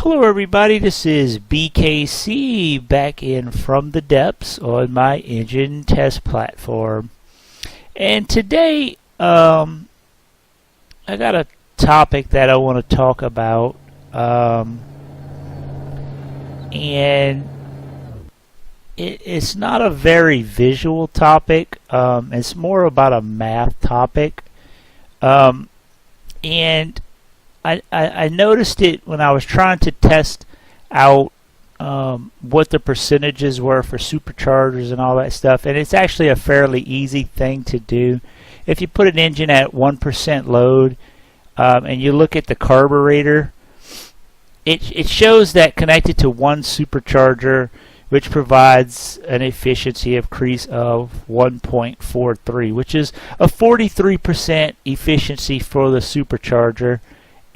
Hello everybody, this is BKC back in from the depths on my engine test platform. And today I got a topic that I want to talk about, and it's not a very visual topic. It's more about a math topic, and I noticed it when I was trying to test out what the percentages were for superchargers and all that stuff, and it's actually a fairly easy thing to do. If you put an engine at 1% load and you look at the carburetor, it shows that connected to one supercharger, which provides an efficiency increase of 1.43, which is a 43% efficiency for the supercharger.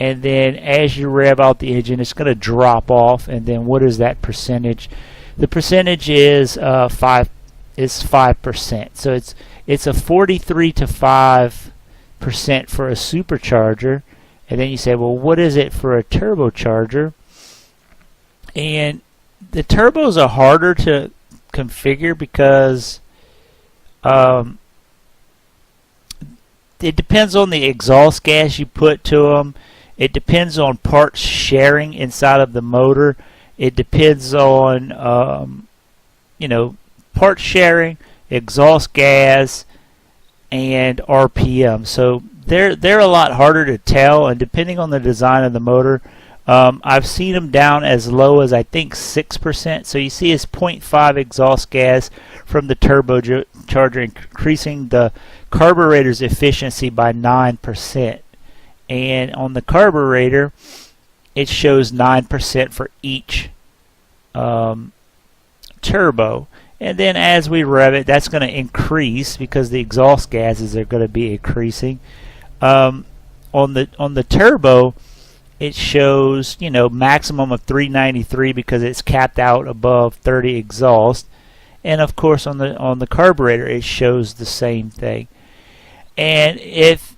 And then as you rev out the engine, it's going to drop off. And then what is that percentage? The percentage is 5%. So it's a 43 to 5% for a supercharger. And then you say, well, what is it for a turbocharger? And the turbos are harder to configure because it depends on the exhaust gas you put to them. It depends on parts sharing inside of the motor. It depends on parts sharing, exhaust gas, and RPM. So they're a lot harder to tell, and depending on the design of the motor, I've seen them down as low as I think 6%. So you see it's 0.5 exhaust gas from the turbocharger, increasing the carburetor's efficiency by 9%. And on the carburetor, it shows 9% for each turbo. And then as we rev it, that's going to increase because the exhaust gases are going to be increasing. On the turbo, it shows maximum of 393 because it's capped out above 30 exhaust. And of course on the carburetor, it shows the same thing. And if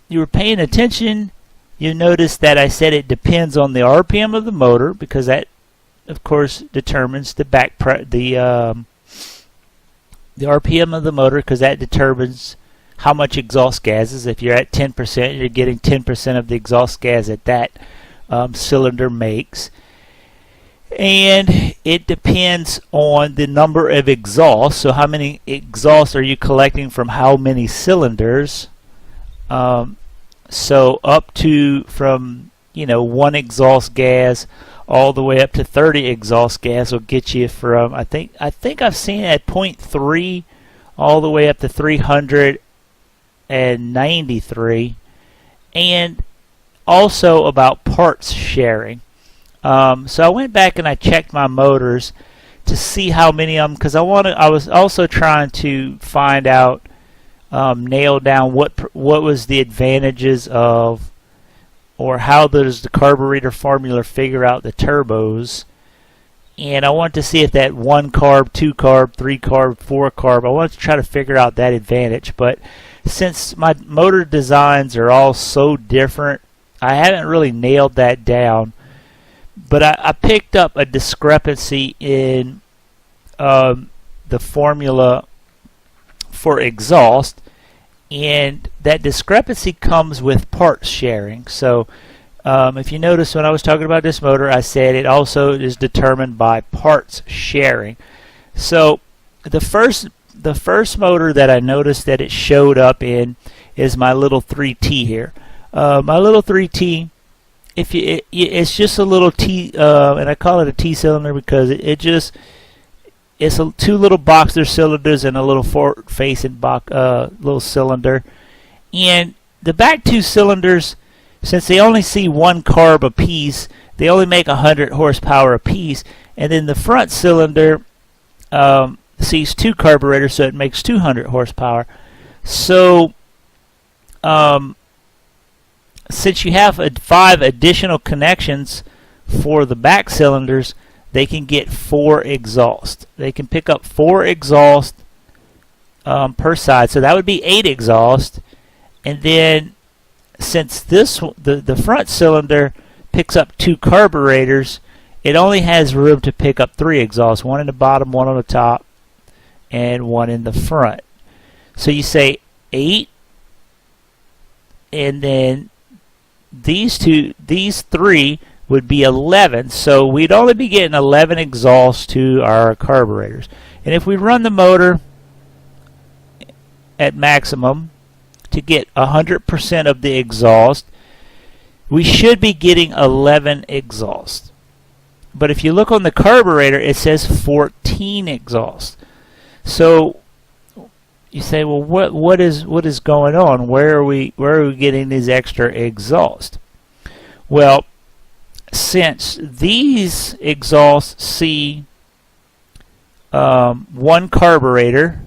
you were paying attention, you notice that I said it depends on the RPM of the motor, because that of course determines the RPM of the motor, because that determines how much exhaust gases. If you're at 10%, you're getting 10% of the exhaust gas that that cylinder makes. And it depends on the number of exhausts. So how many exhausts are you collecting from how many cylinders? So up to from 1 exhaust gas all the way up to 30 exhaust gas will get you from I think I've seen it at 0.3 all the way up to 393, and also about parts sharing. So I went back and I checked my motors to see how many of them, because I was also trying to find out, nail down what was the advantages of, or how does the carburetor formula figure out the turbos. And I want to see if that 1 carb, 2 carb, 3 carb, 4 carb, I wanted to try to figure out that advantage. But since my motor designs are all so different, I haven't really nailed that down. But I picked up a discrepancy in the formula for exhaust, and that discrepancy comes with parts sharing. So if you notice when I was talking about this motor, I said it also is determined by parts sharing. So the first motor that I noticed that it showed up in is my little 3T here. My little 3T, it's just a little T, and I call it a T cylinder because it's 2 little boxer cylinders and a little forward-facing little cylinder. And the back 2 cylinders, since they only see 1 carb apiece, they only make 100 horsepower apiece. And then the front cylinder sees 2 carburetors, so it makes 200 horsepower. So since you have 5 additional connections for the back cylinders, they can get 4 exhaust. They can pick up 4 exhaust per side, so that would be 8 exhaust. And then since the front cylinder picks up 2 carburetors, it only has room to pick up 3 exhausts, one in the bottom, one on the top, and one in the front. So you say 8, and then these 3 would be 11, so we'd only be getting 11 exhausts to our carburetors. And if we run the motor at maximum to get 100% of the exhaust, we should be getting 11 exhausts. But if you look on the carburetor, it says 14 exhausts. So you say, well, what is going on? Where are we getting these extra exhausts? Well, since these exhausts see one carburetor,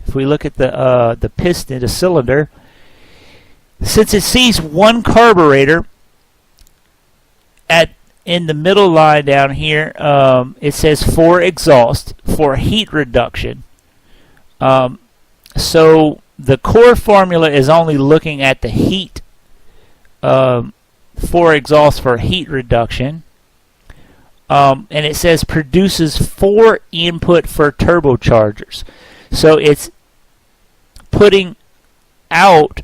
if we look at the piston, the cylinder, since it sees one carburetor in the middle line down here, it says 4 exhaust for heat reduction. So the core formula is only looking at the heat, 4 exhaust for heat reduction. And it says produces 4 input for turbochargers. So it's putting out,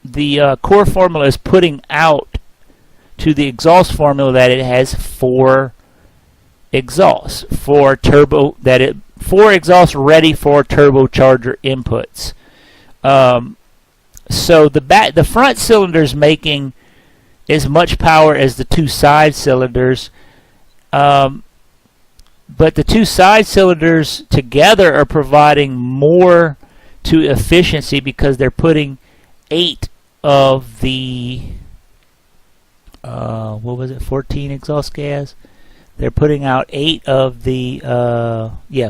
the core formula is putting out to the exhaust formula that it has 4 exhausts for turbo, 4 exhausts ready for turbocharger inputs. So the front cylinder is making as much power as the 2 side cylinders, but the 2 side cylinders together are providing more to efficiency because they're putting 8 of the 14 exhaust gas. They're putting out 8 of the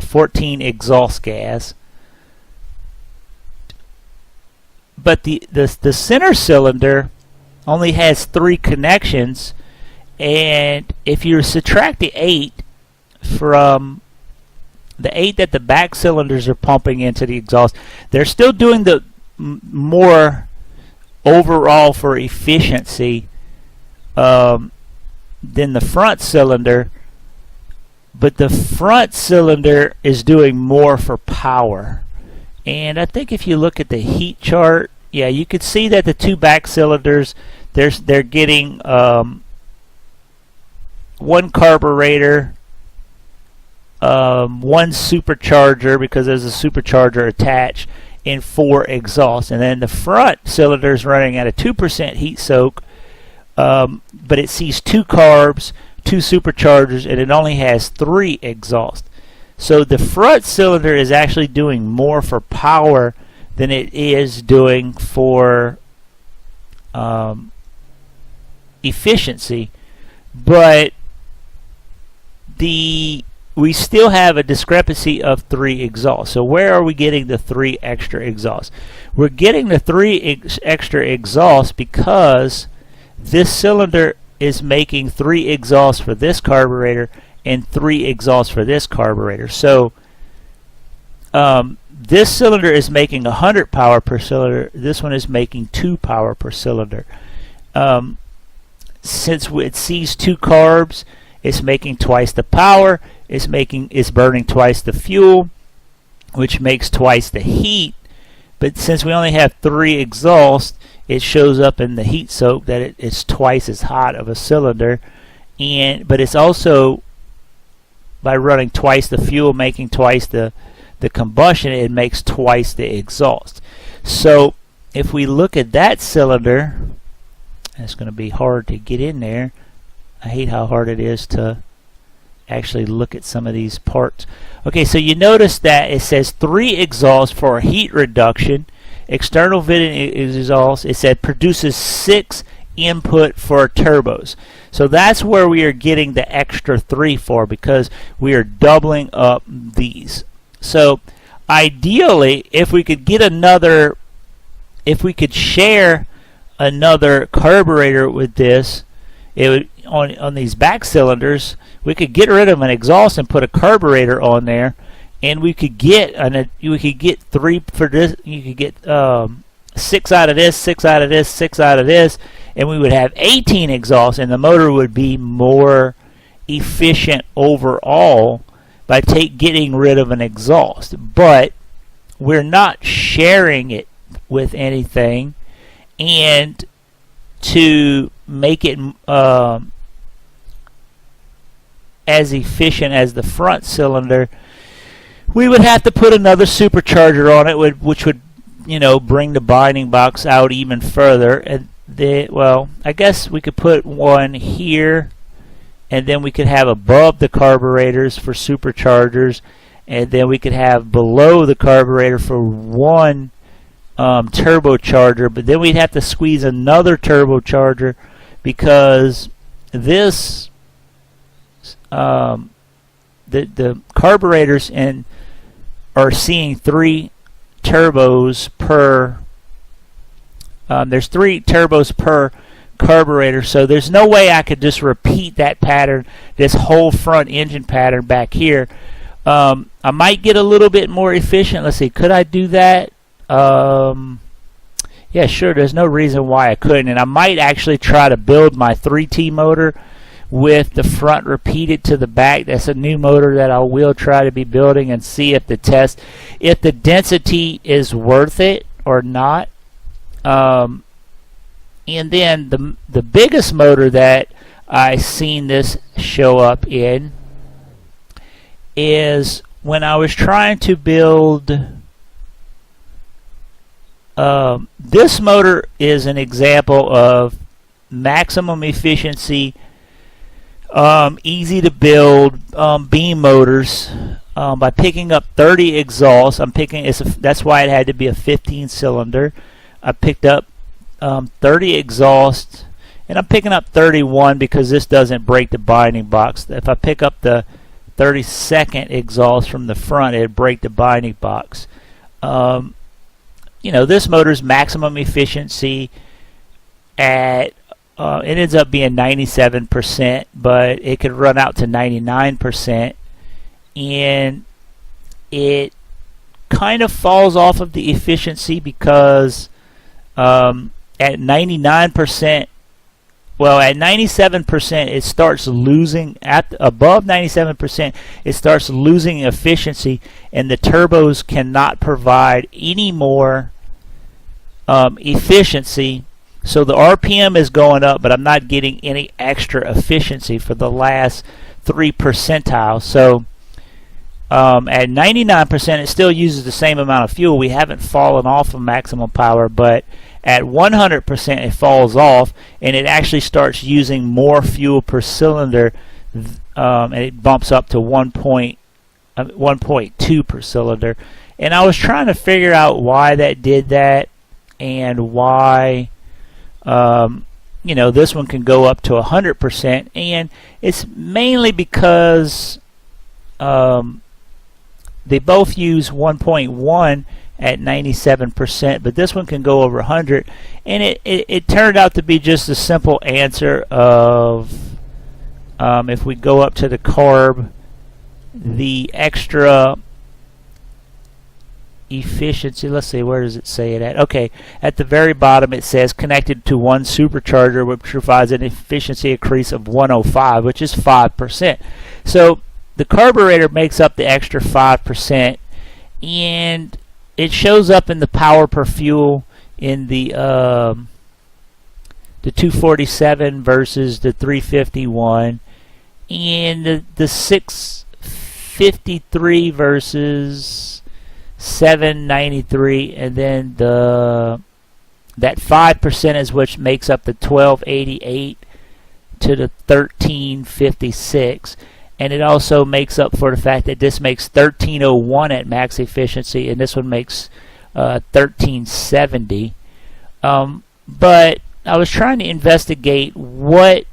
14 exhaust gas. But the center cylinder only has 3 connections, and if you subtract the 8 from the 8 that the back cylinders are pumping into the exhaust, they're still doing the more overall for efficiency than the front cylinder, but the front cylinder is doing more for power. And I think if you look at the heat chart, yeah, you could see that the 2 back cylinders, they're getting 1 carburetor, 1 supercharger because there's a supercharger attached, and 4 exhausts. And then the front cylinder is running at a 2% heat soak, but it sees 2 carbs, 2 superchargers, and it only has 3 exhausts. So the front cylinder is actually doing more for power than it is doing for efficiency, but we still have a discrepancy of 3 exhausts. So where are we getting the 3 extra exhausts? We're getting the 3 extra exhausts because this cylinder is making 3 exhausts for this carburetor and 3 exhausts for this carburetor. So this cylinder is making 100 power per cylinder. This one is making 2 power per cylinder. Since it sees 2 carbs, it's making twice the power. It's burning twice the fuel, which makes twice the heat. But since we only have 3 exhausts, it shows up in the heat soak that it's twice as hot of a cylinder. But it's also, by running twice the fuel, making twice the combustion, it makes twice the exhaust. So if we look at that cylinder, and it's going to be hard to get in there. I hate how hard it is to actually look at some of these parts. Okay, so you notice that it says 3 exhausts for heat reduction, external venting exhaust. It said produces 6 input for turbos. So that's where we are getting the extra 3 for, because we are doubling up these. So ideally, if we could get another, if we could share another carburetor with this, it would, on these back cylinders, we could get rid of an exhaust and put a carburetor on there, and we could get 3 for this. You could get 6 out of this, 6 out of this, 6 out of this, and we would have 18 exhausts, and the motor would be more efficient overall by getting rid of an exhaust. But we're not sharing it with anything, and to make it as efficient as the front cylinder, we would have to put another supercharger on it, which would, you know, bring the binding box out even further. And well, I guess we could put one here, and then we could have above the carburetors for superchargers, and then we could have below the carburetor for one turbocharger. But then we'd have to squeeze another turbocharger, because this the carburetors are seeing 3 turbos per there's 3 turbos per carburetor, so there's no way I could just repeat that pattern, this whole front engine pattern back here. I might get a little bit more efficient. Let's see, could I do that? Yeah, sure, there's no reason why I couldn't. And I might actually try to build my 3T motor with the front repeated to the back. That's a new motor that I will try to be building, and see if the density is worth it or not. And then the biggest motor that I seen this show up in is when I was trying to build this motor. Is an example of maximum efficiency, easy to build beam motors by picking up 30 exhausts. That's why it had to be a 15-cylinder. I picked up 30 exhausts, and I'm picking up 31 because this doesn't break the binding box. If I pick up the 32nd exhaust from the front, it'd break the binding box. You know, this motor's maximum efficiency at it ends up being 97%, but it could run out to 99%, and it kind of falls off of the efficiency because at 99%, well, at 97% it starts losing. Above 97% it starts losing efficiency, and the turbos cannot provide any more efficiency. So the RPM is going up, but I'm not getting any extra efficiency for the last 3 percentiles. So at 99% it still uses the same amount of fuel. We haven't fallen off of maximum power, but at 100% it falls off, and it actually starts using more fuel per cylinder, and it bumps up to 1.2 per cylinder. And I was trying to figure out why that did that, and why you know, this one can go up to 100%, and it's mainly because they both use 1.1 at 97%, but this one can go over 100, and it turned out to be just a simple answer of if we go up to the carb, the extra efficiency, let's see, where does it say it at? Okay, at the very bottom it says connected to one supercharger, which provides an efficiency increase of 105, which is 5%. So the carburetor makes up the extra 5%, and it shows up in the power per fuel in the 247 versus the 351, and the 653 versus 793, and then that 5% is which makes up the 1288 to the 1356, and it also makes up for the fact that this makes 1301 at max efficiency, and this one makes 1370. But I was trying to investigate what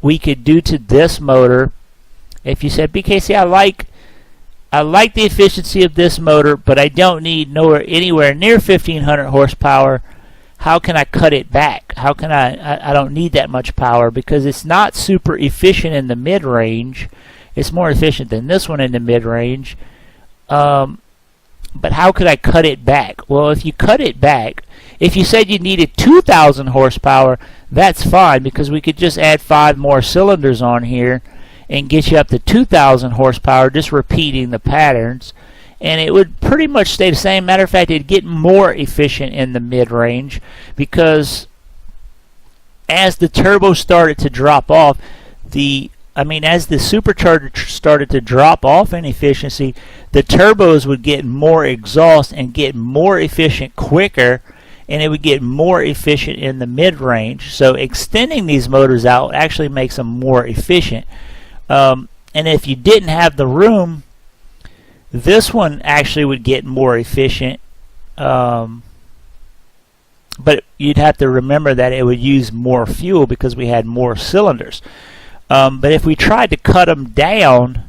we could do to this motor. If you said, BKC, I like the efficiency of this motor, but I don't need anywhere near 1500 horsepower. How can I cut it back? How can I don't need that much power, because it's not super efficient in the mid-range. It's more efficient than this one in the mid-range. but how could I cut it back? Well, if you cut it back, if you said you needed 2,000 horsepower, that's fine, because we could just add 5 more cylinders on here and get you up to 2,000 horsepower, just repeating the patterns, and it would pretty much stay the same. Matter of fact, it'd get more efficient in the mid-range, because as the turbo started to drop off, as the supercharger started to drop off in efficiency, the turbos would get more exhaust and get more efficient quicker, and it would get more efficient in the mid-range. So extending these motors out actually makes them more efficient. And if you didn't have the room, this one actually would get more efficient. But you'd have to remember that it would use more fuel because we had more cylinders. But if we tried to cut them down,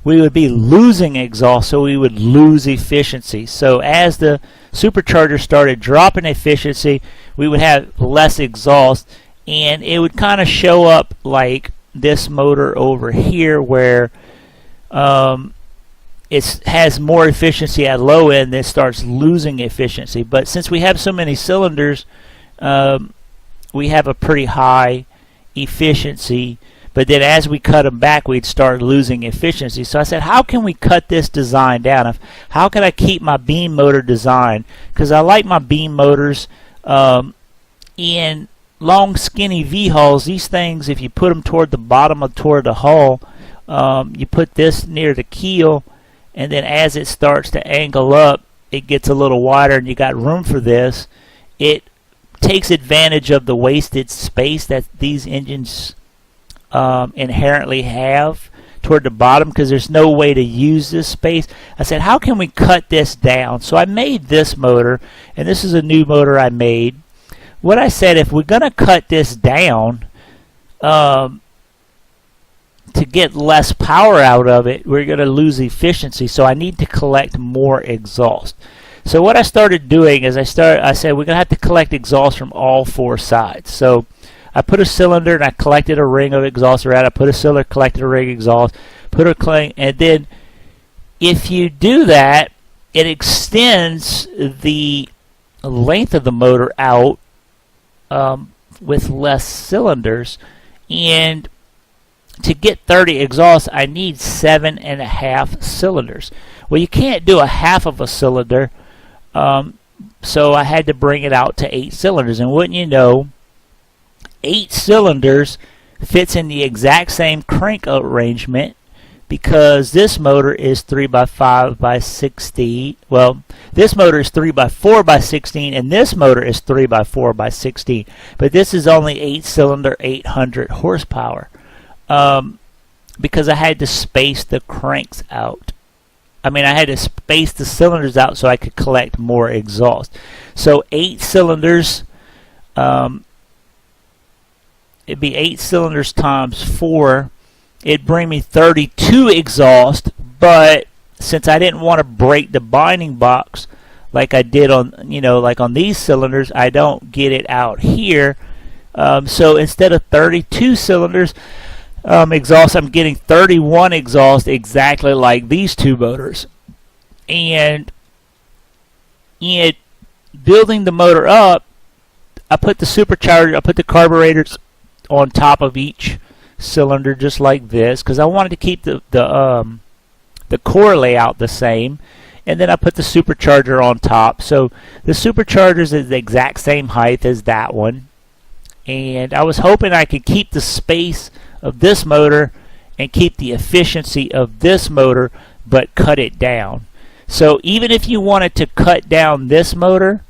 we would be losing exhaust, so we would lose efficiency. So as the supercharger started dropping efficiency, we would have less exhaust, and it would kind of show up like this motor over here, where it has more efficiency at low end, then starts losing efficiency. But since we have so many cylinders, we have a pretty high efficiency. But then as we cut them back, we'd start losing efficiency. So I said, how can we cut this design down? How can I keep my beam motor design? Because I like my beam motors. In long, skinny V-hulls, these things, if you put them toward the bottom or toward the hull, you put this near the keel, and then as it starts to angle up, it gets a little wider, and you got room for this. It takes advantage of the wasted space that these engines inherently have toward the bottom, because there's no way to use this space. I said, how can we cut this down? So I made this motor, and this is a new motor I made. What I said, if we're going to cut this down to get less power out of it, we're going to lose efficiency, so I need to collect more exhaust. So what I started doing is I said we're going to have to collect exhaust from all 4 sides. So I put a cylinder and I collected a ring of exhaust around. I put a cylinder, collected a ring of exhaust, put a clang, and then if you do that, it extends the length of the motor out with less cylinders. And to get 30 exhausts, I need 7.5 cylinders. Well, you can't do a half of a cylinder, so I had to bring it out to 8 cylinders. And wouldn't you know, 8 cylinders fits in the exact same crank arrangement, because this motor is 3x5x16. Well, this motor is 3x4x16, and this motor is 3x4x16. But this is only 8-cylinder, 800 horsepower, because I had to space the cranks out. I had to space the cylinders out so I could collect more exhaust. So 8 cylinders. It'd be 8 cylinders times 4. It'd bring me 32 exhaust, but since I didn't want to break the binding box like I did on, like on these cylinders, I don't get it out here. So instead of 32 cylinders exhaust, I'm getting 31 exhaust, exactly like these 2 motors. And in building the motor up, I put the supercharger, I put the carburetors on top of each cylinder, just like this, because I wanted to keep the core layout the same. And then I put the supercharger on top. So the supercharger is the exact same height as that one, and I was hoping I could keep the space of this motor and keep the efficiency of this motor, but cut it down. So even if you wanted to cut down this motor,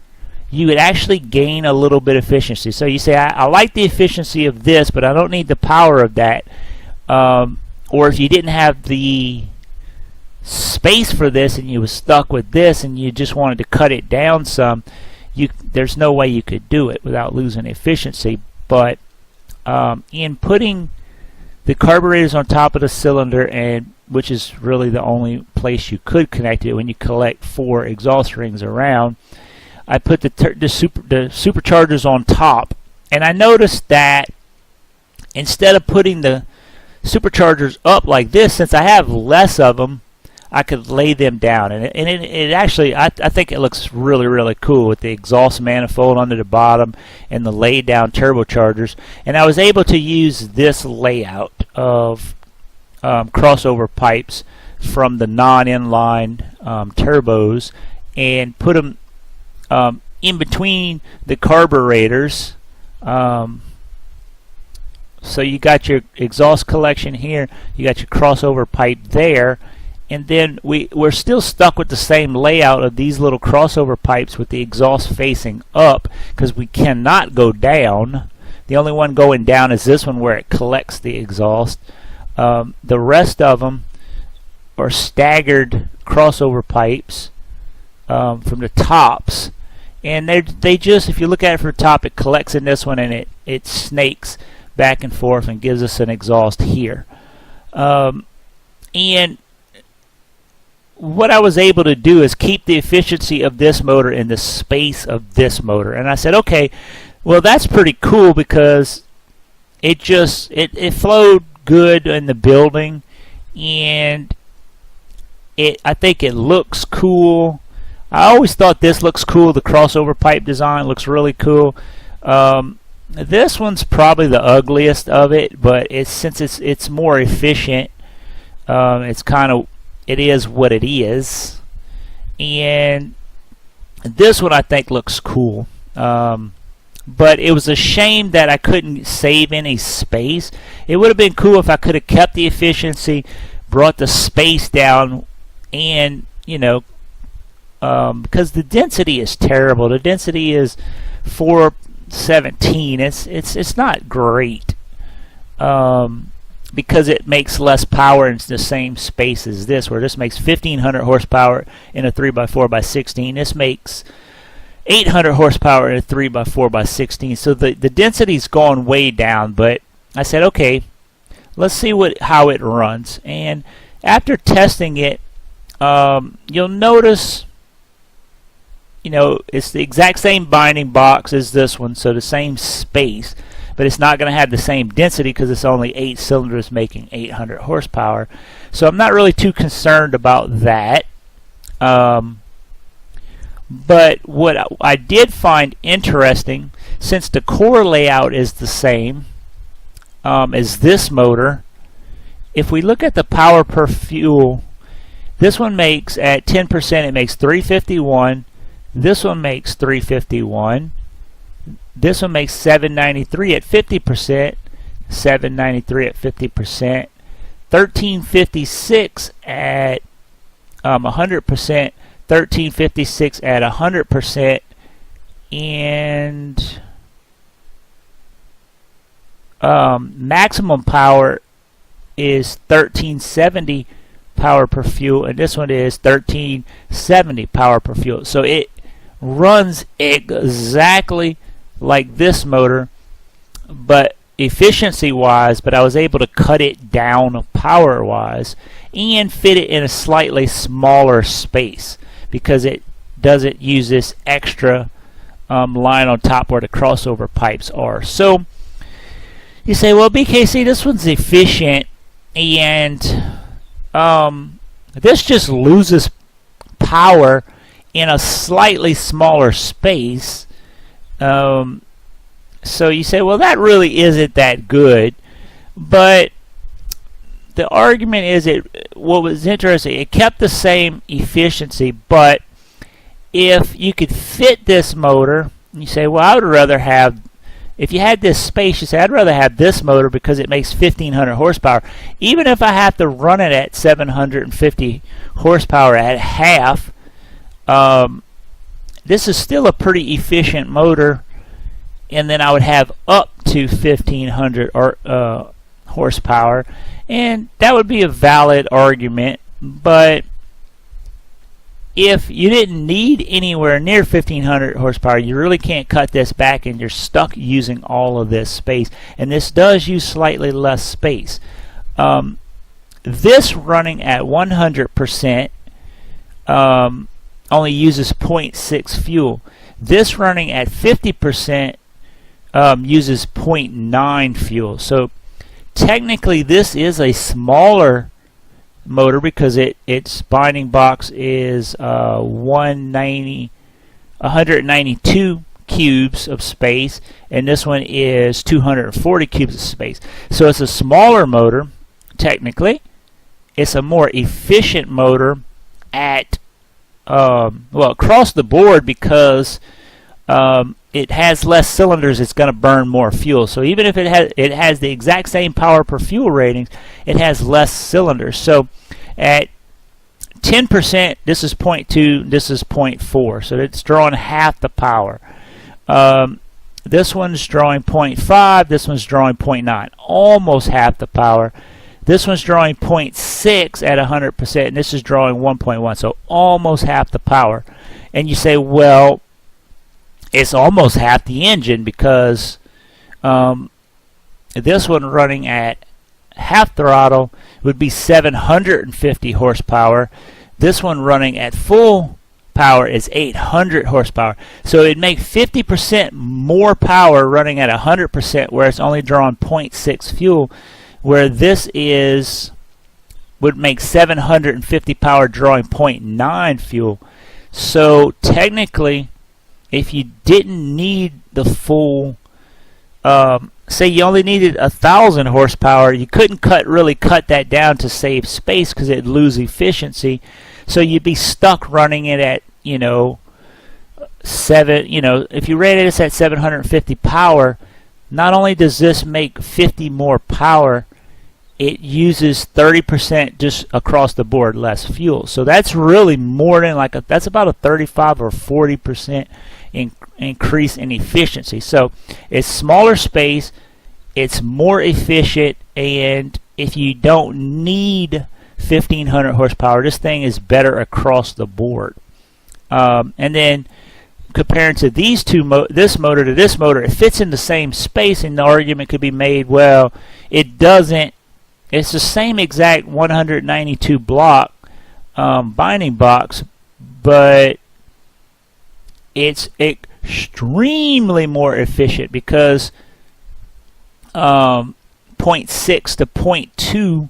you would actually gain a little bit of efficiency. So you say, I like the efficiency of this, but I don't need the power of that. Or if you didn't have the space for this and you were stuck with this and you just wanted to cut it down some, there's no way you could do it without losing efficiency. But in putting the carburetors on top of the cylinder, and which is really the only place you could connect it when you collect 4 exhaust rings around, I put the superchargers on top, and I noticed that instead of putting the superchargers up like this, since I have less of them, I could lay them down, and it actually, I think it looks really cool with the exhaust manifold under the bottom and the laid down turbochargers. And I was able to use this layout of crossover pipes from the non-inline turbos and put them in between the carburetors. So you got your exhaust collection here, you got your crossover pipe there, and then we're still stuck with the same layout of these little crossover pipes with the exhaust facing up, because we cannot go down. The only one going down is this one where it collects the exhaust. The rest of them are staggered crossover pipes from the tops, and they just, if you look at it from the top, it collects in this one and it snakes back and forth and gives us an exhaust here. And what I was able to do is keep the efficiency of this motor in the space of this motor. And I said, okay, well, that's pretty cool, because it flowed good in the building, and I think it looks cool. I always thought this looks cool. The crossover pipe design looks really cool. This one's probably the ugliest of it, but since it's more efficient, it is what it is. And this one I think looks cool. But it was a shame that I couldn't save any space. It would have been cool if I could have kept the efficiency, brought the space down, and because the density is terrible. The density is 417. It's not great, because it makes less power in the same space as this, where this makes 1500 horsepower in a 3x4x16. This makes 800 horsepower in a 3x4x16. So the density's gone way down. But I said, okay, let's see how it runs. And after testing it, you'll notice, it's the exact same binding box as this one, so the same space, but it's not going to have the same density because it's only 8 cylinders making 800 horsepower. So I'm not really too concerned about that. But what I did find interesting, since the core layout is the same as this motor, if we look at the power per fuel, this one makes, at 10%, it makes 351. This one makes 351. This one makes 793 at 50%. 793 at 50%. 1356 at 100%. 1356 at 100%, and maximum power is 1370 power per fuel, and this one is 1370 power per fuel. So it runs exactly like this motor, but efficiency-wise, but I was able to cut it down power-wise and fit it in a slightly smaller space, because it doesn't use this extra line on top where the crossover pipes are. So you say, well, BKC, this one's efficient, and this just loses power in a slightly smaller space. So you say, well, that really isn't that good. But the argument is, what was interesting, it kept the same efficiency, but if you could fit this motor, you say, well, I would rather have, if you had this space, you say, I'd rather have this motor because it makes 1500 horsepower. Even if I have to run it at 750 horsepower at half, this is still a pretty efficient motor, and then I would have up to 1500 horsepower. And that would be a valid argument, but if you didn't need anywhere near 1500 horsepower, you really can't cut this back, and you're stuck using all of this space. And this does use slightly less space. This running at 100% only uses 0.6 fuel. This running at 50% uses 0.9 fuel. So technically this is a smaller motor because its binding box is 192 cubes of space, and this one is 240 cubes of space. So it's a smaller motor. Technically, it's a more efficient motor at well, across the board, because it has less cylinders. It's going to burn more fuel. So even if it has the exact same power per fuel ratings, it has less cylinders. So at 10%, this is 0.2, this is 0.4. So it's drawing half the power. This one's drawing 0.5, this one's drawing 0.9, almost half the power. This one's drawing 0.6 at 100%, and this is drawing 1.1, so almost half the power. And you say, well, it's almost half the engine, because this one running at half throttle would be 750 horsepower. This one running at full power is 800 horsepower. So it'd make 50% more power running at 100%, where it's only drawing 0.6 fuel, where this would make 750 power drawing 0.9 fuel. So technically, if you didn't need the full, say you only needed 1,000 horsepower, you couldn't really cut that down to save space, because it'd lose efficiency. So you'd be stuck running it at, if you rated this at 750 power, not only does this make 50 more power, it uses 30% just across the board less fuel. So that's really more than that's about a 35 or 40% increase in efficiency. So it's smaller space, it's more efficient, and if you don't need 1,500 horsepower, this thing is better across the board. And then comparing to these two, this motor to this motor, it fits in the same space, and the argument could be made, well, it doesn't. It's the same exact 192 block binding box, but it's extremely more efficient, because 0.6 to 0.2,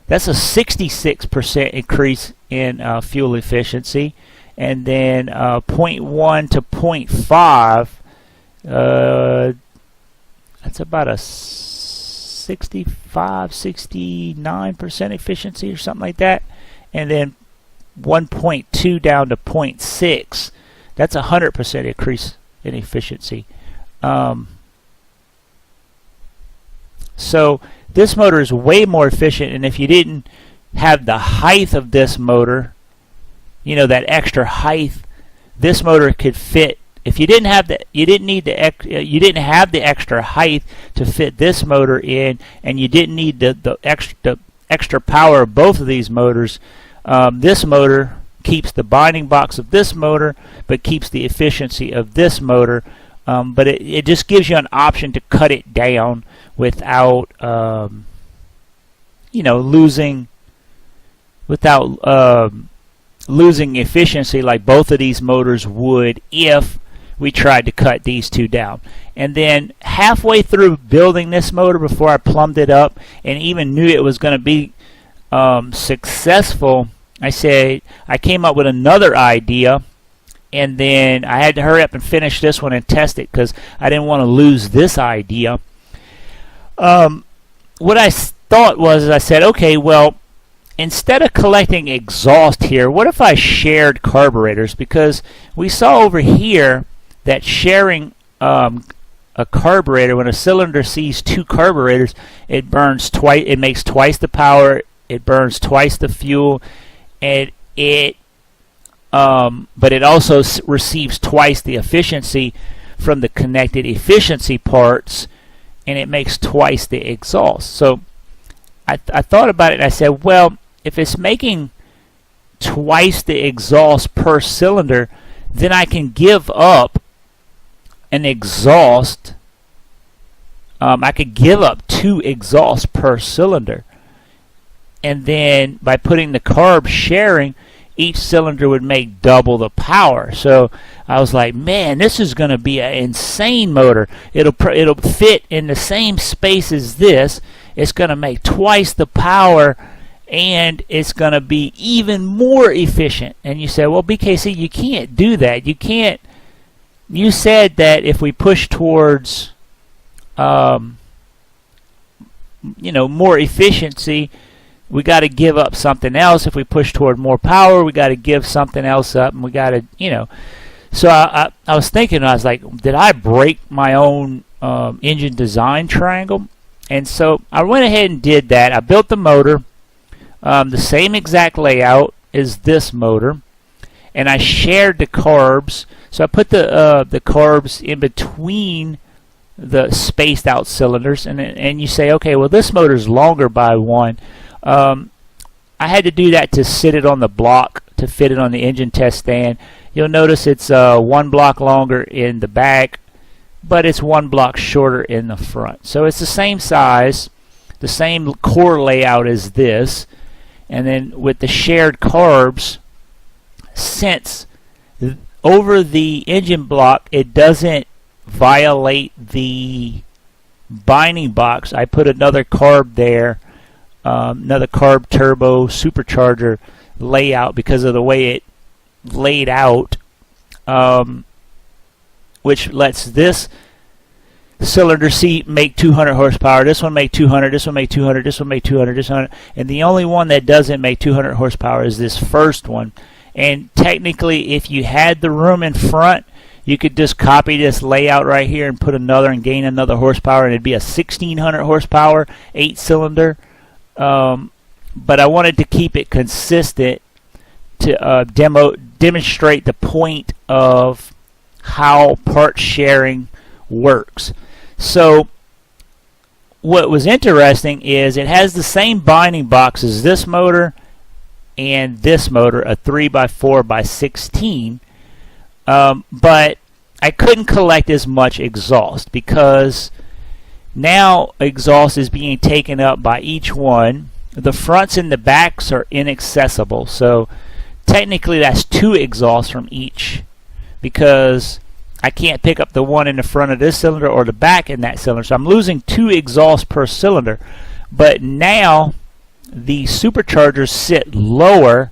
that's a 66% increase in fuel efficiency. And then 0.1 to 0.5, that's about a 69% efficiency or something like that. And then 1.2 down to 0.6, that's a 100% increase in efficiency. So this motor is way more efficient, and if you didn't have the height of this motor, that extra height, this motor could fit. If you didn't have you didn't have the extra height to fit this motor in, and you didn't need the extra power of both of these motors. This motor keeps the binding box of this motor, but keeps the efficiency of this motor. But it just gives you an option to cut it down without losing efficiency like both of these motors would if we tried to cut these two down. And then halfway through building this motor, before I plumbed it up and even knew it was going to be successful, I came up with another idea, and then I had to hurry up and finish this one and test it, because I didn't want to lose this idea. What I thought was, I said, okay, well, instead of collecting exhaust here, what if I shared carburetors? Because we saw over here that sharing a carburetor, when a cylinder sees two carburetors, it burns twice. It makes twice the power. It burns twice the fuel, and but it also receives twice the efficiency from the connected efficiency parts, and it makes twice the exhaust. So I thought about it, and I said, well, if it's making twice the exhaust per cylinder, then I can give up an exhaust. I could give up 2 exhausts per cylinder. And then by putting the carb sharing, each cylinder would make double the power. So I was like, man, this is going to be an insane motor. It'll fit in the same space as this. It's going to make twice the power, and it's going to be even more efficient. And you say, well, BKC, you can't do that. You can't. You said that if we push towards more efficiency, we got to give up something else. If we push toward more power, we got to give something else up, and we got to, So I was thinking, I was like, did I break my own engine design triangle? And so I went ahead and did that. I built the motor, the same exact layout as this motor, and I shared the carbs. So I put the carbs in between the spaced out cylinders, and you say, okay, well, this motor is longer by one. I had to do that to sit it on the block to fit it on the engine test stand. You'll notice it's 1 block longer in the back, but it's 1 block shorter in the front. So it's the same size, the same core layout as this, and then with the shared carbs, since over the engine block it doesn't violate the binding box, I put another carb there, another carb turbo supercharger layout because of the way it laid out, which lets this cylinder seat make 200 horsepower, this one make 200, this one make 200, this one make 200, this one, and the only one that doesn't make 200 horsepower is this first one. And technically, if you had the room in front, you could just copy this layout right here and put another and gain another horsepower, and it'd be a 1600 horsepower 8-cylinder. But I wanted to keep it consistent to demonstrate the point of how part sharing works. So what was interesting is it has the same binding box as this motor and this motor, a 3x4x16, but I couldn't collect as much exhaust because now exhaust is being taken up by each one. The fronts and the backs are inaccessible, so technically that's 2 exhausts from each, because I can't pick up the one in the front of this cylinder or the back in that cylinder, so I'm losing 2 exhausts per cylinder. But now the superchargers sit lower,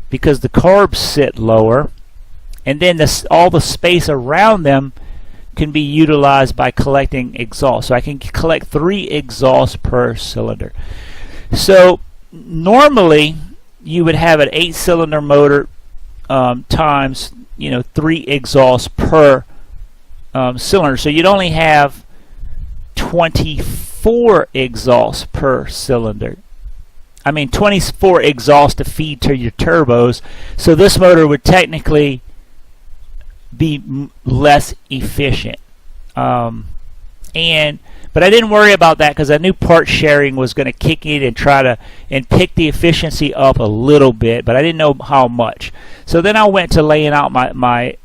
because the carbs sit lower, and then all the space around them can be utilized by collecting exhaust. So I can collect 3 exhausts per cylinder. So normally you would have an 8-cylinder motor times 3 exhausts per cylinder. So you'd only have 24 exhausts per cylinder. I mean 24 exhausts to feed to your turbos. So this motor would technically be less efficient. But I didn't worry about that because I knew part sharing was going to kick in and try to pick the efficiency up a little bit, but I didn't know how much. So then I went to laying out my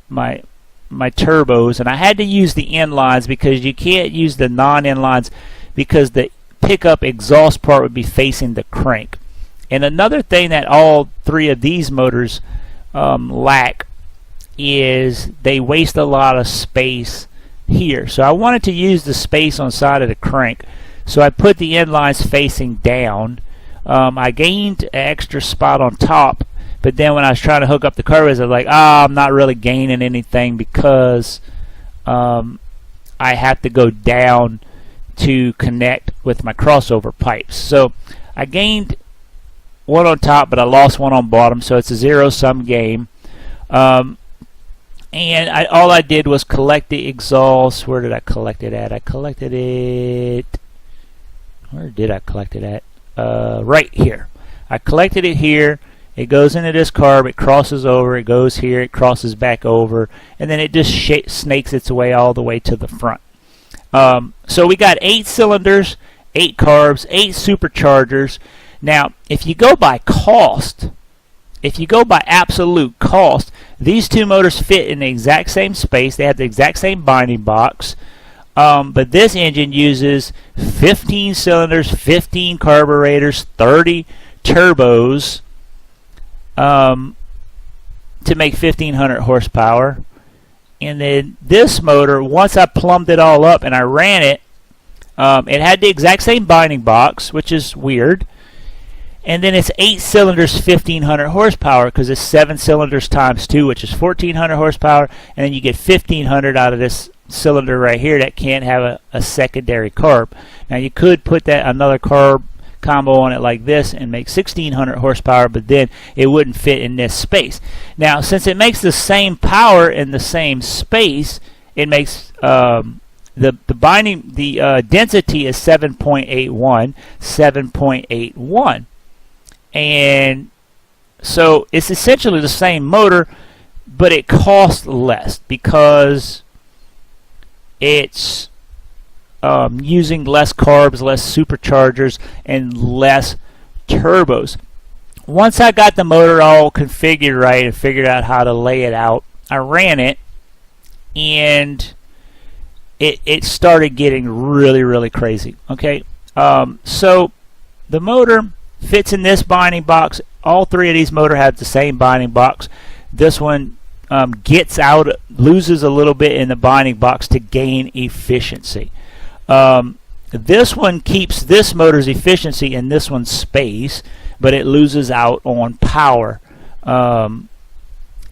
turbos, and I had to use the inlines because you can't use the non-inlines because the pickup exhaust part would be facing the crank. And another thing that all 3 of these motors lack is they waste a lot of space here. So I wanted to use the space on the side of the crank, so I put the inlines facing down. I gained an extra spot on top, but then when I was trying to hook up the carburetors, I was like, I'm not really gaining anything because I have to go down to connect with my crossover pipes. So I gained one on top, but I lost one on bottom, so it's a zero-sum game. And all I did was collect the exhaust. Where did I collect it at? I collected it... Where did I collect it at? Right here. I collected it here. It goes into this carb. It crosses over. It goes here. It crosses back over. And then it just snakes its way all the way to the front. So we got 8 cylinders, 8 carbs, 8 superchargers. Now, if you go by cost... If you go by absolute cost, these 2 motors fit in the exact same space. They have the exact same binding box. But this engine uses 15 cylinders, 15 carburetors, 30 turbos to make 1500 horsepower. And then this motor, once I plumbed it all up and I ran it, It had the exact same binding box, which is weird. And then it's 8 cylinders, 1,500 horsepower, because it's 7 cylinders times 2, which is 1,400 horsepower. And then you get 1,500 out of this cylinder right here that can't have a secondary carb. Now you could put that another carb combo on it like this and make 1,600 horsepower, but then it wouldn't fit in this space. Now, since it makes the same power in the same space, it makes the density is 7.81, 7.81, and so it's essentially the same motor, but it costs less because it's using less carbs, less superchargers, and less turbos. Once I got the motor all configured right and figured out how to lay it out, I ran it, and it started getting really crazy. Okay, so the motor fits in this binding box. All three of these motors have the same binding box. This one gets out, loses a little bit in the binding box to gain efficiency. This one keeps this motor's efficiency in this one's space, but it loses out on power. And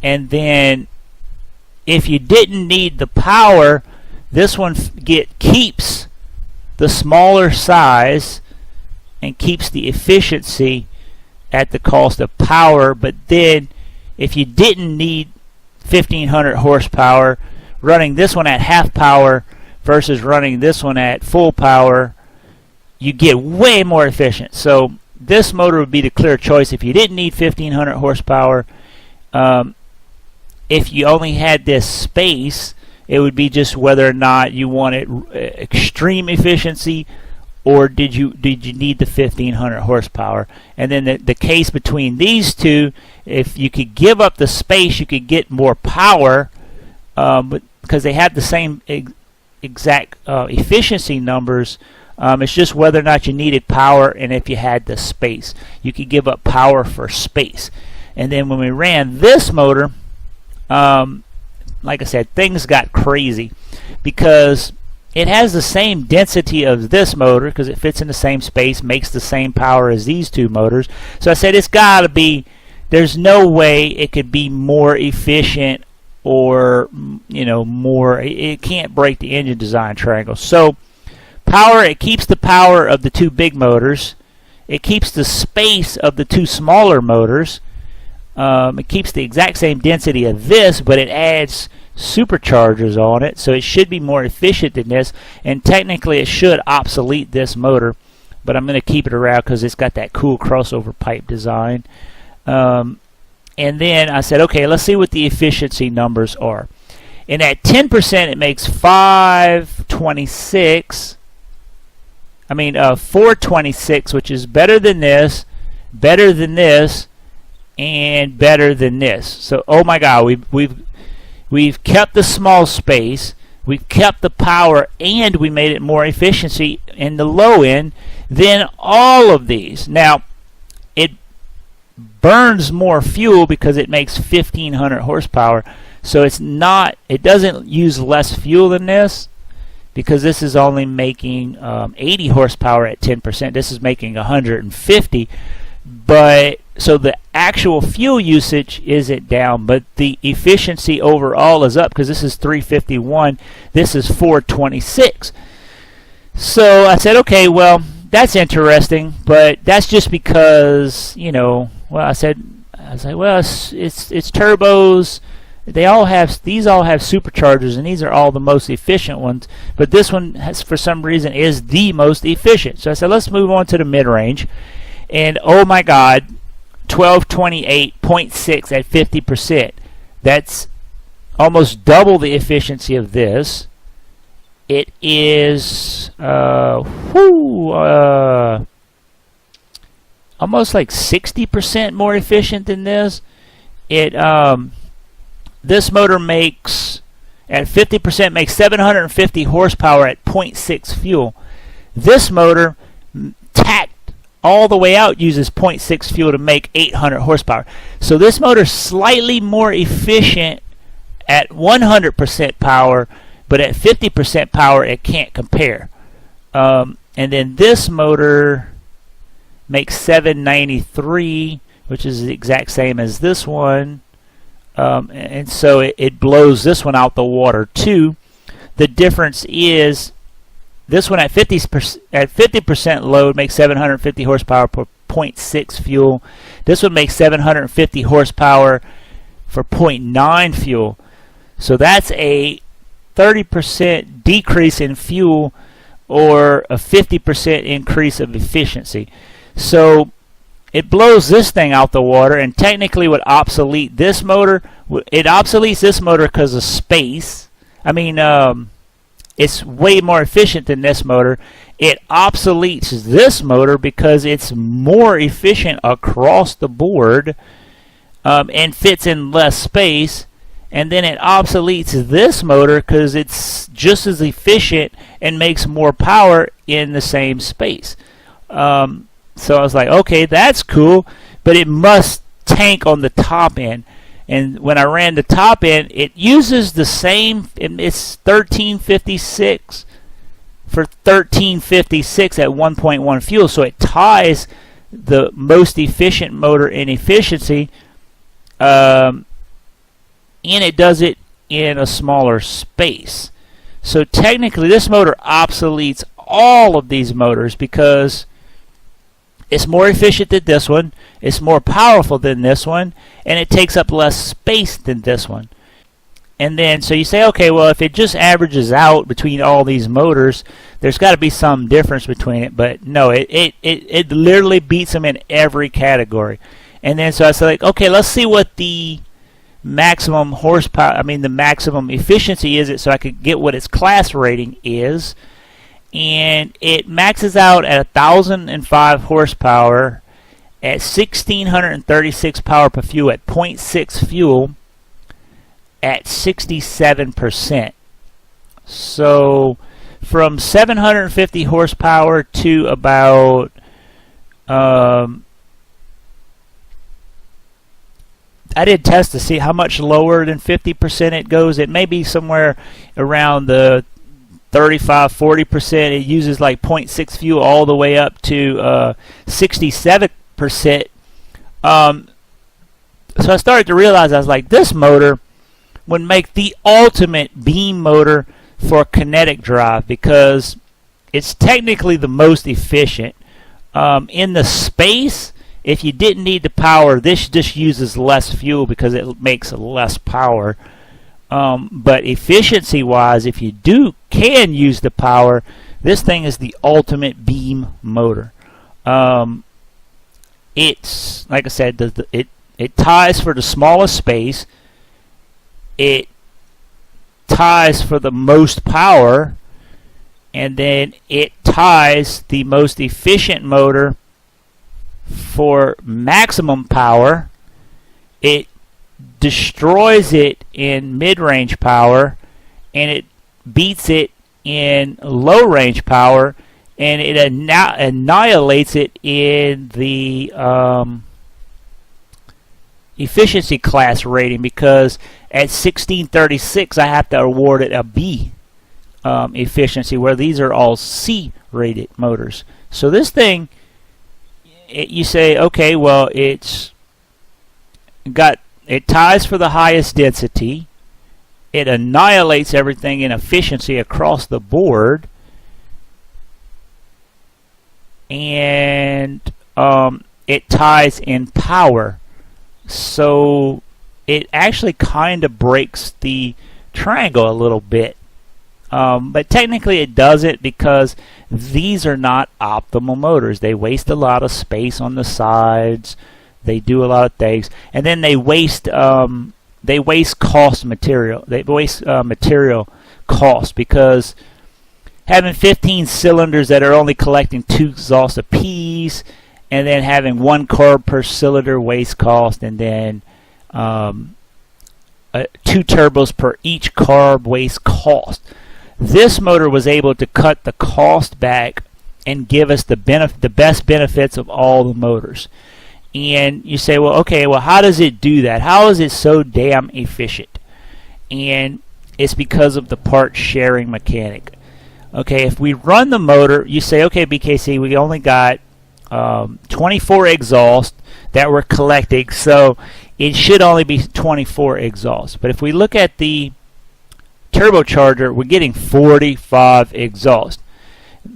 then if you didn't need the power, this one keeps the smaller size and keeps the efficiency at the cost of power. But then if you didn't need 1,500 horsepower, running this one at half power versus running this one at full power, you get way more efficient. So this motor would be the clear choice if you didn't need 1,500 horsepower. If you only had this space, it would be just whether or not you wanted extreme efficiency, or did you need the 1,500 horsepower. And then the case between these two, if you could give up the space, you could get more power, but because they have the same exact efficiency numbers. It's just whether or not you needed power, and if you had the space, you could give up power for space. And then when we ran this motor, like I said, things got crazy because it has the same density of this motor because it fits in the same space, makes the same power as these two motors. So I said it's got to be, there's no way it could be more efficient or, you know, more, it can't break the engine design triangle. So power, it keeps the power of the two big motors. It keeps the space of the two smaller motors. It keeps the exact same density of this, but it adds superchargers on it, so it should be more efficient than this, and technically it should obsolete this motor, but I'm going to keep it around because it's got that cool crossover pipe design. And then I said, okay, let's see what the efficiency numbers are. And at 10% it makes 426, which is better than this, and better than this. So, oh my God, we've kept the small space, we've kept the power, and we made it more efficiency in the low end than all of these. Now, it burns more fuel because it makes 1,500 horsepower. So it doesn't use less fuel than this, because this is only making 80 horsepower at 10%. This is making 150. But so the actual fuel usage isn't down, but the efficiency overall is up because this is 351, this is 426. So I said, okay, well, that's interesting, but that's just because, you know, well, I said, well, it's turbos. These all have superchargers, and these are all the most efficient ones. But this one has, for some reason, is the most efficient. So I said, let's move on to the mid-range. And oh my God, 1228.6 at 50%. That's almost double the efficiency of this. It is almost like 60% more efficient than this. This motor makes, at 50%, makes 750 horsepower at 0.6 fuel. This motor, tacked all the way out, uses 0.6 fuel to make 800 horsepower. So this motor is slightly more efficient at 100% power, but at 50% power it can't compare. And then this motor makes 793, which is the exact same as this one. And so it blows this one out the water too. The difference is this one at 50% load makes 750 horsepower per 0.6 fuel. This one makes 750 horsepower for 0.9 fuel. So that's a 30% decrease in fuel or a 50% increase of efficiency. So it blows this thing out the water and technically would obsolete this motor. It obsoletes this motor because of space. I mean, it's way more efficient than this motor. It obsoletes this motor because it's more efficient across the board and fits in less space. And then it obsoletes this motor because it's just as efficient and makes more power in the same space. So I was like, okay, that's cool, but it must tank on the top end. And when I ran the top end, it uses the same, it's 1356 for 1356 at 1.1 fuel. So it ties the most efficient motor in efficiency, and it does it in a smaller space. So technically this motor obsoletes all of these motors because it's more efficient than this one, it's more powerful than this one, and it takes up less space than this one. And then, so you say, okay, well, if it just averages out between all these motors, there's got to be some difference between it. But no, it literally beats them in every category. And then, so I said, like, okay, let's see what the maximum horsepower, the maximum efficiency is, so I could get what its class rating is. And it maxes out at 1,005 horsepower at 1,636 power per fuel at 0.6 fuel at 67%. So from 750 horsepower to about I did test to see how much lower than 50% it goes. It may be somewhere around the 35-40%. It uses like 0.6 fuel all the way up to 67%. So I started to realize, I was like, this motor would make the ultimate beam motor for kinetic drive because it's technically the most efficient. In the space, if you didn't need the power, this just uses less fuel because it makes less power. But efficiency-wise, if you can use the power, this thing is the ultimate beam motor. It's, like I said, it ties for the smallest space. It ties for the most power, and then it ties the most efficient motor for maximum power. It destroys it in mid-range power, and it beats it in low-range power, and it annihilates it in the efficiency class rating, because at 1636 I have to award it a B efficiency, where these are all C rated motors. So this thing, you say, okay, well, it ties for the highest density, it annihilates everything in efficiency across the board, and it ties in power. So it actually kind of breaks the triangle a little bit. But technically it doesn't, because these are not optimal motors. They waste a lot of space on the sides. They do a lot of things, and then they waste material. They waste material cost, because having 15 cylinders that are only collecting 2 exhausts apiece, and then having 1 carb per cylinder waste cost, and then 2 turbos per each carb waste cost. This motor was able to cut the cost back and give us the best benefits of all the motors. And you say, well, okay, well, how does it do that? How is it so damn efficient? And it's because of the part sharing mechanic. Okay, if we run the motor, you say, okay, BKC, we only got 24 exhaust that we're collecting, so it should only be 24 exhaust. But if we look at the turbocharger, we're getting 45 exhaust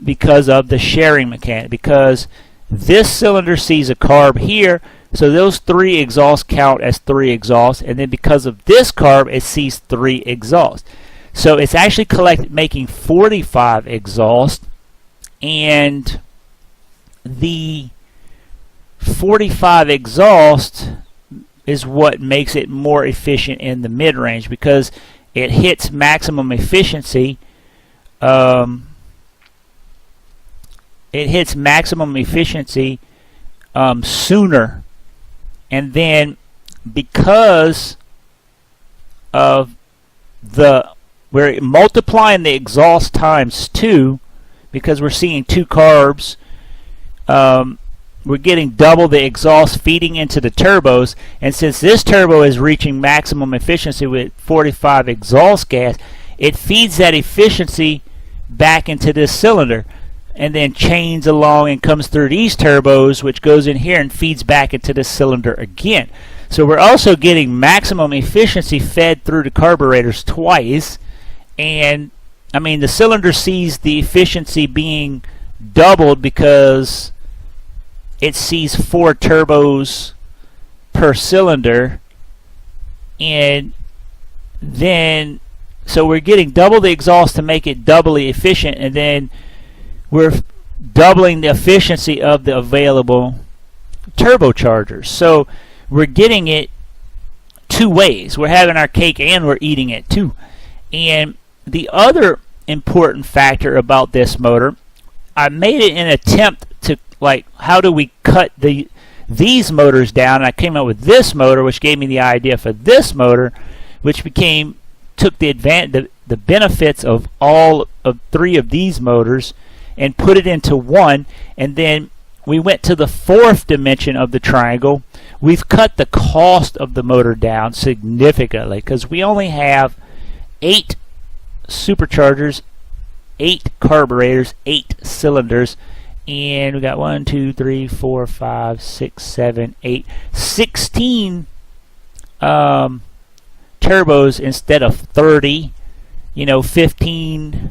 because of the sharing mechanic, because this cylinder sees a carb here, so those 3 exhausts count as 3 exhausts, and then because of this carb, it sees 3 exhausts. So it's actually making 45 exhaust, and the 45 exhaust is what makes it more efficient in the mid-range, because it hits maximum efficiency. Sooner, and then because of we're multiplying the exhaust times 2, because we're seeing 2 carbs, we're getting double the exhaust feeding into the turbos, and since this turbo is reaching maximum efficiency with 45 exhaust gas, it feeds that efficiency back into this cylinder, and then chains along and comes through these turbos, which goes in here and feeds back into this cylinder again. So we're also getting maximum efficiency fed through the carburetors twice, and I mean the cylinder sees the efficiency being doubled because it sees 4 turbos per cylinder, and then so we're getting double the exhaust to make it doubly efficient, and then we're doubling the efficiency of the available turbochargers. So we're getting it 2 ways. We're having our cake and we're eating it too. And the other important factor about this motor, I made it an attempt to, like, how do we cut these motors down, and I came up with this motor, which gave me the idea for this motor, which took the benefits of all of 3 of these motors and put it into one, and then we went to the 4th dimension of the triangle. We've cut the cost of the motor down significantly, because we only have 8 superchargers, 8 carburetors, 8 cylinders, and we got 1, 2, 3, 4, 5, 6, 7, 8, 16 turbos instead of 30. 15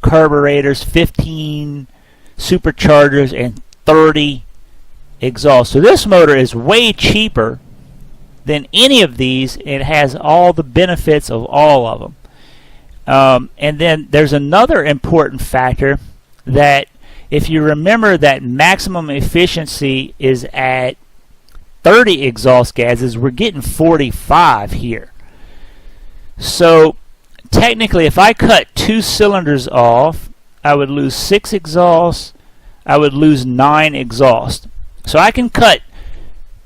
carburetors, 15 superchargers, and 30 exhausts. So this motor is way cheaper than any of these. It has all the benefits of all of them. And then there's another important factor, that if you remember that maximum efficiency is at 30 exhaust gases, we're getting 45 here. So technically, if I cut 2 cylinders off, I would lose 6 exhausts, I would lose 9 exhaust. So I can cut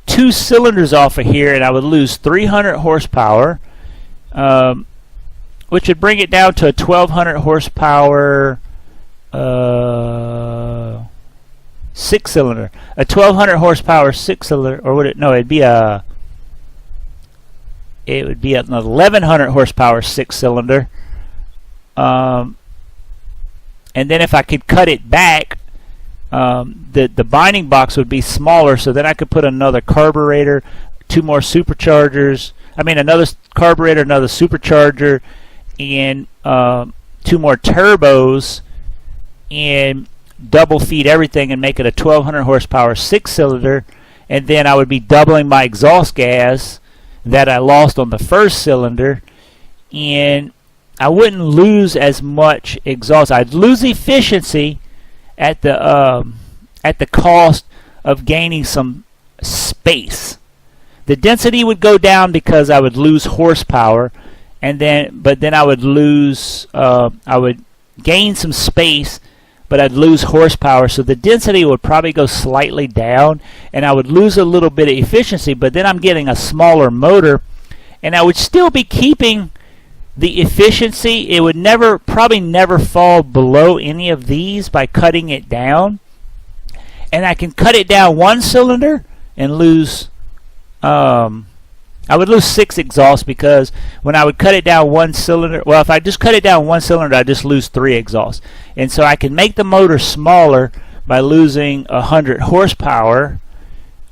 2 cylinders off of here and I would lose 300 horsepower, which would bring it down to a 1200 horsepower 6-cylinder. A 1200 horsepower 6-cylinder, or would it? No, it would be an 1100 horsepower 6-cylinder. And then if I could cut it back, the binding box would be smaller, so then I could put another carburetor, 2 more superchargers, another carburetor, another supercharger, and 2 more turbos, and double feed everything and make it a 1200 horsepower 6-cylinder, and then I would be doubling my exhaust gas that I lost on the first cylinder, and I wouldn't lose as much exhaust. I'd lose efficiency at the cost of gaining some space. The density would go down because I would lose horsepower, but then I would lose. I would gain some space, but I'd lose horsepower. So the density would probably go slightly down, and I would lose a little bit of efficiency. But then I'm getting a smaller motor, and I would still be keeping the efficiency. It would probably never fall below any of these by cutting it down. And I can cut it down 1 cylinder and lose I would lose 6 exhausts because when I would cut it down one cylinder, well, if I just cut it down one cylinder, I just lose 3 exhausts. And so I can make the motor smaller by losing 100 horsepower,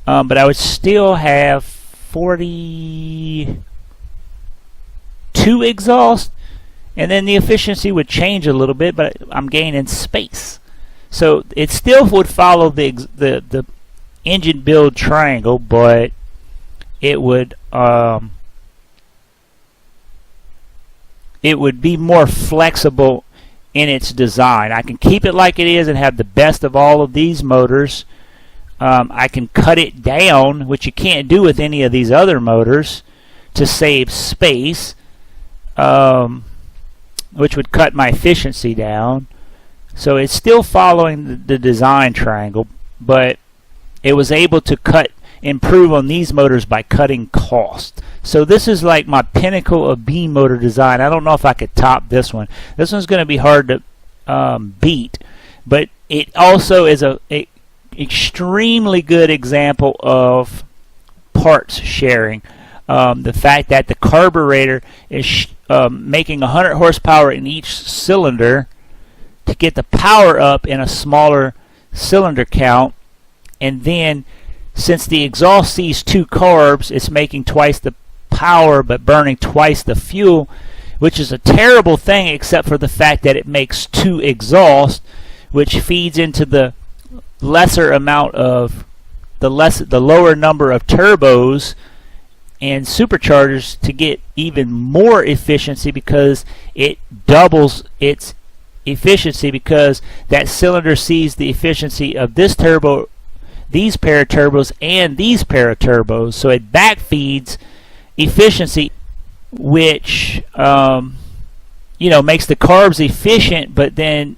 but I would still have 42 exhausts, and then the efficiency would change a little bit, but I'm gaining space. So it still would follow the engine build triangle, but it would be more flexible in its design. I can keep it like it is and have the best of all of these motors. I can cut it down, which you can't do with any of these other motors, to save space, which would cut my efficiency down. So it's still following the design triangle, but it was able to improve on these motors by cutting cost. So this is like my pinnacle of beam motor design. I don't know if I could top this one. This one's going to be hard to beat, but it also is a extremely good example of parts sharing. The fact that the carburetor is making 100 horsepower in each cylinder to get the power up in a smaller cylinder count, and then since the exhaust sees 2 carbs, it's making twice the power but burning twice the fuel, which is a terrible thing except for the fact that it makes 2 exhausts, which feeds into the lesser amount of the lower number of turbos and superchargers to get even more efficiency, because it doubles its efficiency, because that cylinder sees the efficiency of this turbo, these pair of turbos, and these pair of turbos. So it backfeeds efficiency, which makes the carbs efficient, but then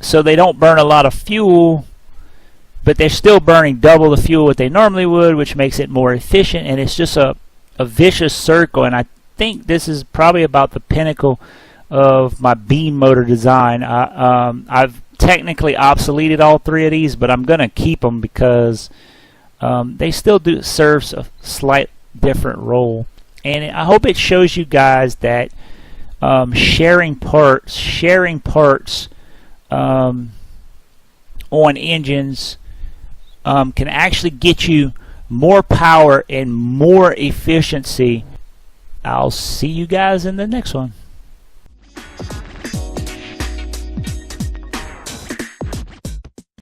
so they don't burn a lot of fuel, but they're still burning double the fuel what they normally would, which makes it more efficient. And it's just a vicious circle. And I think this is probably about the pinnacle of my beam motor design. I've technically obsoleted all 3 of these, but I'm going to keep them because they still do serve a slight different role. And I hope it shows you guys that sharing parts on engines can actually get you more power and more efficiency. I'll see you guys in the next one.